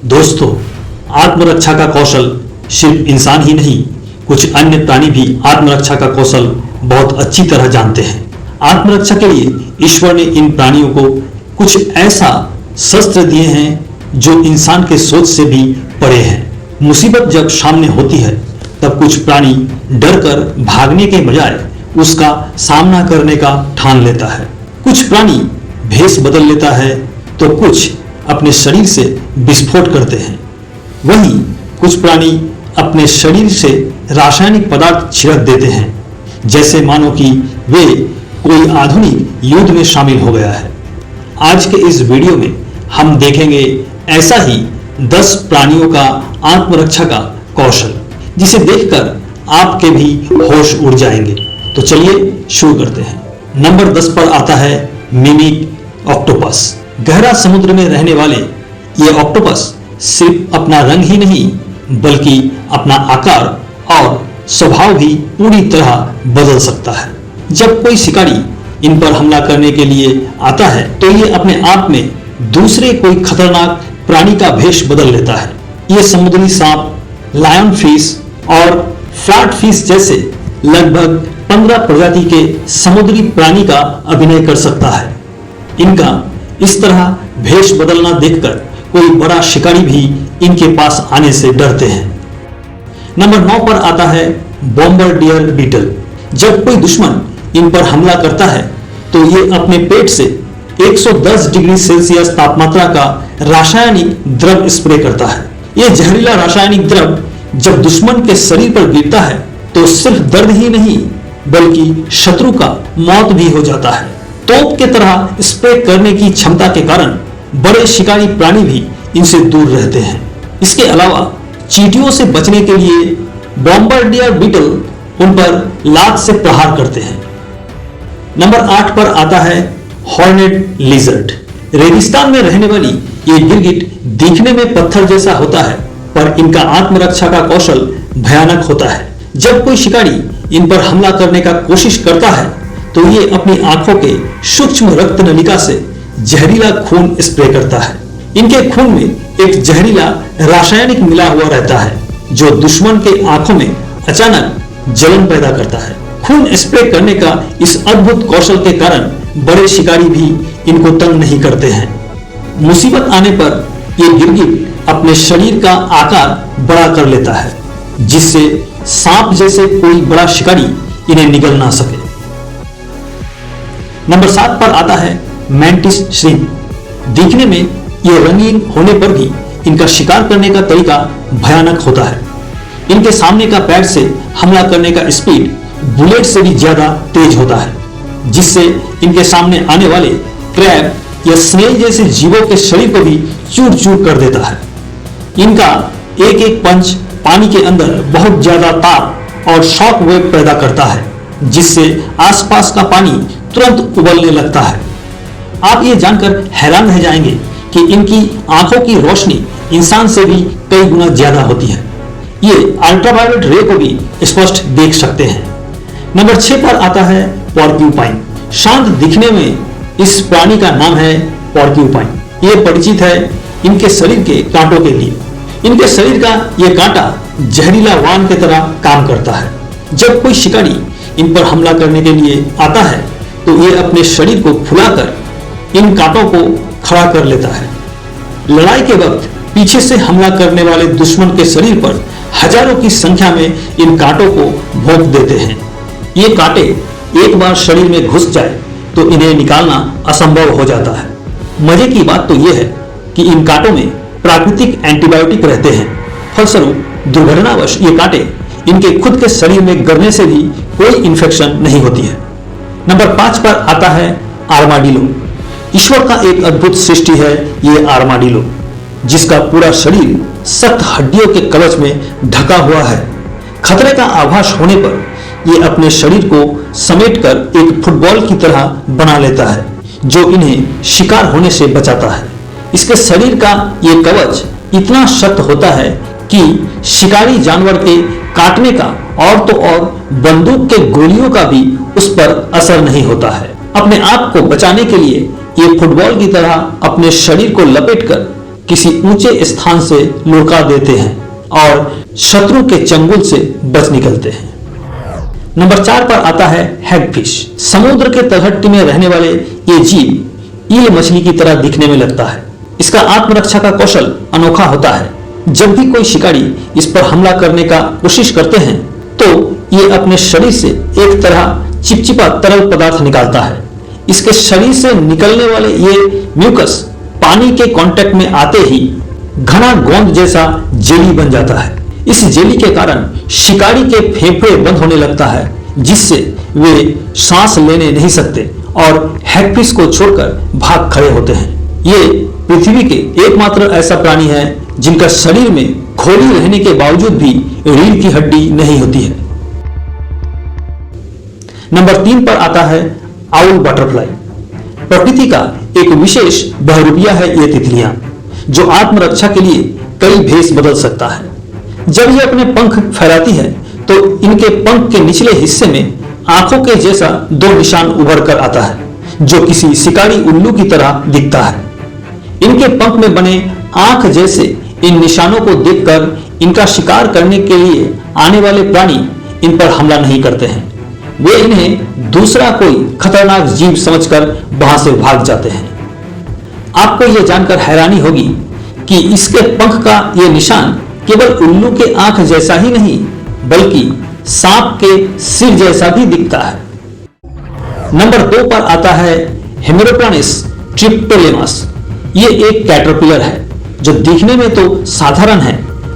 दोस्तों, आत्मरक्षा का कौशल सिर्फ इंसान ही नहीं, कुछ अन्य प्राणी भी आत्मरक्षा का कौशल बहुत अच्छी तरह जानते हैं। आत्मरक्षा के लिए ईश्वर ने इन प्राणियों को कुछ ऐसा शस्त्र दिए हैं जो इंसान के सोच से भी परे हैं। मुसीबत जब सामने होती है तब कुछ प्राणी डरकर भागने के बजाय उसका सामना करने का ठान लेता है। कुछ प्राणी भेष बदल लेता है तो कुछ अपने शरीर से विस्फोट करते हैं। वहीं कुछ प्राणी अपने शरीर से रासायनिक पदार्थ छिड़क देते हैं, जैसे मानो कि वे कोई आधुनिक युद्ध में शामिल हो गया है। आज के इस वीडियो में हम देखेंगे ऐसा ही 10 प्राणियों का आत्मरक्षा का कौशल, जिसे देखकर आपके भी होश उड़ जाएंगे। तो चलिए शुरू करते हैं। नंबर 10 पर आता है मिमिक ऑक्टोपस। गहरा समुद्र में रहने वाले ये ऑक्टोपस सिर्फ अपना रंग ही नहीं बल्कि अपना आकार और स्वभाव भी पूरी तरह बदल सकता है। जब कोई शिकारी इन पर हमला करने के लिए आता है तो ये अपने आप में दूसरे कोई खतरनाक प्राणी का भेष बदल लेता है। ये समुद्री सांप, लायन फिश और फ्लैट फिश जैसे लगभग 15 प्रजाति के समुद्री प्राणी का अभिनय कर सकता है। इनका इस तरह भेष बदलना देखकर कोई बड़ा शिकारी भी इनके पास आने से डरते हैं। नंबर 9 पर आता है बॉम्बार्डियर बीटल। जब कोई दुश्मन इन पर हमला करता है तो ये अपने पेट से 110 डिग्री सेल्सियस तापमात्रा का रासायनिक द्रव स्प्रे करता है। यह जहरीला रासायनिक द्रव जब दुश्मन के शरीर पर गिरता है तो सिर्फ दर्द ही नहीं बल्कि शत्रु का मौत भी हो जाता है। तोप के तरह स्प्रे करने की क्षमता के कारण बड़े शिकारी प्राणी भी इनसे दूर रहते हैं। इसके अलावा चींटियों से बचने के लिए बॉम्बार्डियर बीटल उन पर लात से प्रहार करते हैं। नंबर 8 पर आता है हॉर्नेड लिजर्ड। रेगिस्तान में रहने वाली ये गिरगिट दिखने में पत्थर जैसा होता है, पर इनका आत्मरक्षा का कौशल भयानक होता है। जब कोई शिकारी इन पर हमला करने का कोशिश करता है तो ये अपनी आंखों के सूक्ष्म रक्त नलिका से जहरीला खून स्प्रे करता है। इनके खून में एक जहरीला रासायनिक मिला हुआ रहता है जो दुश्मन के आंखों में अचानक जलन पैदा करता है। खून स्प्रे करने का इस अद्भुत कौशल के कारण बड़े शिकारी भी इनको तंग नहीं करते हैं। मुसीबत आने पर यह गिरगिट अपने शरीर का आकार बड़ा कर लेता है, जिससे सांप जैसे कोई बड़ा शिकारी इन्हें निगल ना सके। नंबर 7 पर आता है मैंटिस श्रिम्प। दिखने में ये रंगीन होने पर भी इनका शिकार करने का तरीका भयानक होता है। इनके सामने का पैर से हमला करने का स्पीड बुलेट से भी ज्यादा तेज होता है, जिससे इनके सामने आने वाले क्रैब या स्नेल जैसे जीवों के शरीर को भी चूर चूर कर देता है। इनका एक एक पंच पानी के अंदर बहुत ज्यादा ताप और शॉक वेव पैदा करता है, जिससे आसपास का पानी तुरंत उबलने लगता है। आप ये जानकर हैरान रह जाएंगे कि इनकी आंखों की रोशनी इंसान से भी कई गुना ज्यादा होती है। ये अल्ट्रावायलेट रे को भी स्पष्ट देख सकते हैं। नंबर 6 पर आता है पॉर्क्यूपाइन। शांत दिखने में इस प्राणी का नाम है पॉर्क्यूपाइन। ये परिचित है इनके शरीर के कांटों के लिए। इनके शरीर का यह कांटा जहरीला वान की तरह काम करता है। जब कोई शिकारी इन पर हमला करने के लिए आता है तो ये अपने शरीर को फुलाकर इन कांटों को खड़ा कर लेता है। लड़ाई के वक्त पीछे से हमला करने वाले दुश्मन के शरीर पर हजारों की संख्या में इन कांटों को भोंक देते हैं। ये कांटे एक बार शरीर में घुस जाए तो इन्हें निकालना असंभव हो जाता है। मजे की बात तो यह है कि इन कांटों में प्राकृतिक एंटीबायोटिक रहते हैं। फलस्वरूप दुर्घटनावश ये कांटे इनके खुद के शरीर में गरने से भी कोई इन्फेक्शन नहीं होती है। नंबर 5 पर आता है आर्माडिलो। ईश्वर का एक अद्भुत सृष्टि है ये आर्माडिलो, जिसका पूरा शरीर सख्त हड्डियों के कवच में ढका हुआ है। खतरे का आभास होने पर ये अपने शरीर को समेटकर एक फुटबॉल की तरह बना लेता है, जो इन्हें शिकार होने से बचाता है। इसके शरीर का ये कवच इतना सख्त होता है कि शिकारी जानवर के काटने का और तो और बंदूक के गोलियों का भी उस पर असर नहीं होता है। अपने आप को बचाने के लिए ये फुटबॉल की तरह अपने शरीर को लपेटकर किसी ऊंचे स्थान से लुढ़का देते हैं और शत्रु के चंगुल से बच निकलते हैं। नंबर 4 पर आता है हैगफिश। समुद्र के तलहटी में रहने वाले ये जीव ईल मछली की तरह दिखने में लगता है। इसका आत्मरक्षा का कौशल अनोखा होता है। जब भी कोई शिकारी इस पर हमला करने का कोशिश करते हैं तो ये अपने शरीर से एक तरह चिपचिपा तरल पदार्थ निकालता है। इसके शरीर से निकलने वाले ये म्यूकस पानी के कांटेक्ट में आते ही घना गोंद जैसा जेली बन जाता है। इस जेली के कारण शिकारी के फेफड़े बंद होने लगता है, जिससे वे सांस लेने नहीं सकते और हैगफिश को छोड़कर भाग खड़े होते हैं। ये पृथ्वी के एकमात्र ऐसा प्राणी है जिनका शरीर में खोली रहने के बावजूद भी रीढ़ की हड्डी नहीं होती है। नंबर 3 पर आता है आउल बटरफ्लाई। प्रकृति का एक विशेष बहुरूपिया है ये तितलियां, जो आत्मरक्षा के लिए कई भेष बदल सकता है। जब ये अपने पंख फैलाती है तो इनके पंख के निचले हिस्से में आंखों के जैसा 2 निशान उभर कर आता है, जो किसी शिकारी उल्लू की तरह दिखता है। इनके पंख में बने आंख जैसे इन निशानों को देखकर इनका शिकार करने के लिए आने वाले प्राणी इन पर हमला नहीं करते हैं। वे इन्हें दूसरा कोई खतरनाक जीव समझकर वहां से भाग जाते हैं। आपको यह जानकर हैरानी होगी कि इसके पंख का यह निशान केवल उल्लू के आंख जैसा ही नहीं, बल्कि सांप के सिर जैसा भी दिखता है। नंबर 2 पर आता है हेमेरोप्लानिस ट्रिप्टोलेमस। ये एक कैटरपिलर है जो दिखने में तो साधारण है,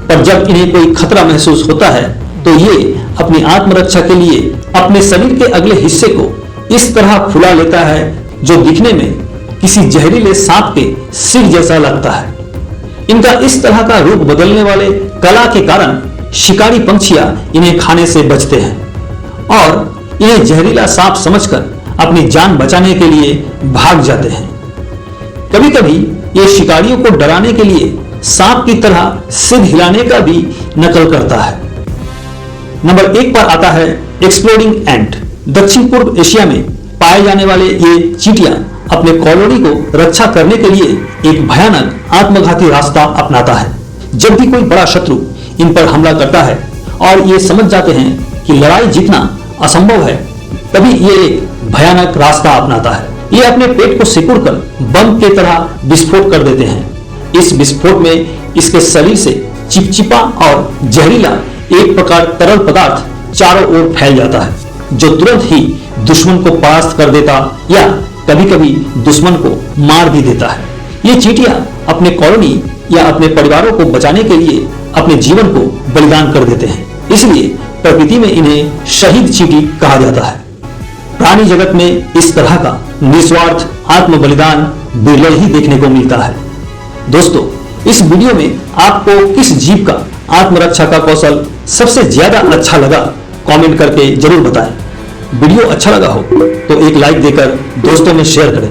पर जब इन्हें कोई खतरा महसूस होता है तो ये अपनी आत्मरक्षा के लिए अपने शरीर के अगले हिस्से को इस तरह फुला लेता है, जो दिखने में किसी जहरीले सांप के सिर जैसा लगता है। इनका इस तरह का रूप बदलने वाले कला के कारण शिकारी पंछियां इन्हें खाने से बचते हैं और इन्हें जहरीला सांप समझकर अपनी जान बचाने के लिए भाग जाते हैं। कभी कभी ये शिकारियों को डराने के लिए सांप की तरह सिर हिलाने का भी नकल करता है। नंबर 1 पर आता है एक्सप्लोडिंग एंट। दक्षिण पूर्व एशिया में पाए जाने वाले ये चींटियां अपने कॉलोनी को रक्षा करने के लिए एक भयानक आत्मघाती रास्ता अपनाता है। जब भी कोई बड़ा शत्रु इन पर हमला करता है और ये समझ जाते हैं कि लड़ाई जीतना असंभव है, तभी ये एक भयानक रास्ता अपनाता है। ये अपने पेट को सिकुड़कर बम की तरह विस्फोट कर देते हैं। इस विस्फोट में इसके शरीर से चिपचिपा और जहरीला एक प्रकार तरल पदार्थ चारों ओर फैल जाता है, जो तुरंत ही दुश्मन को परास्त कर देता या कभी कभी दुश्मन को मार भी देता है। ये चींटियां अपने कॉलोनी या अपने परिवारों को बचाने के लिए अपने जीवन को बलिदान कर देते हैं, इसलिए प्रकृति में इन्हें शहीद चींटी कहा जाता है। प्राणी जगत में इस तरह का निस्वार्थ आत्म बलिदान बिरले ही देखने को मिलता है। दोस्तों, इस वीडियो में आपको किस जीव का आत्मरक्षा का कौशल सबसे ज्यादा अच्छा लगा, कमेंट करके जरूर बताएं। वीडियो अच्छा लगा हो तो एक लाइक देकर दोस्तों में शेयर करें।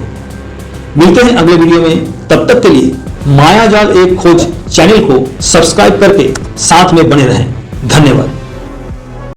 मिलते हैं अगले वीडियो में, तब तक के लिए मायाजाल एक खोज चैनल को सब्सक्राइब करके साथ में बने रहें। धन्यवाद।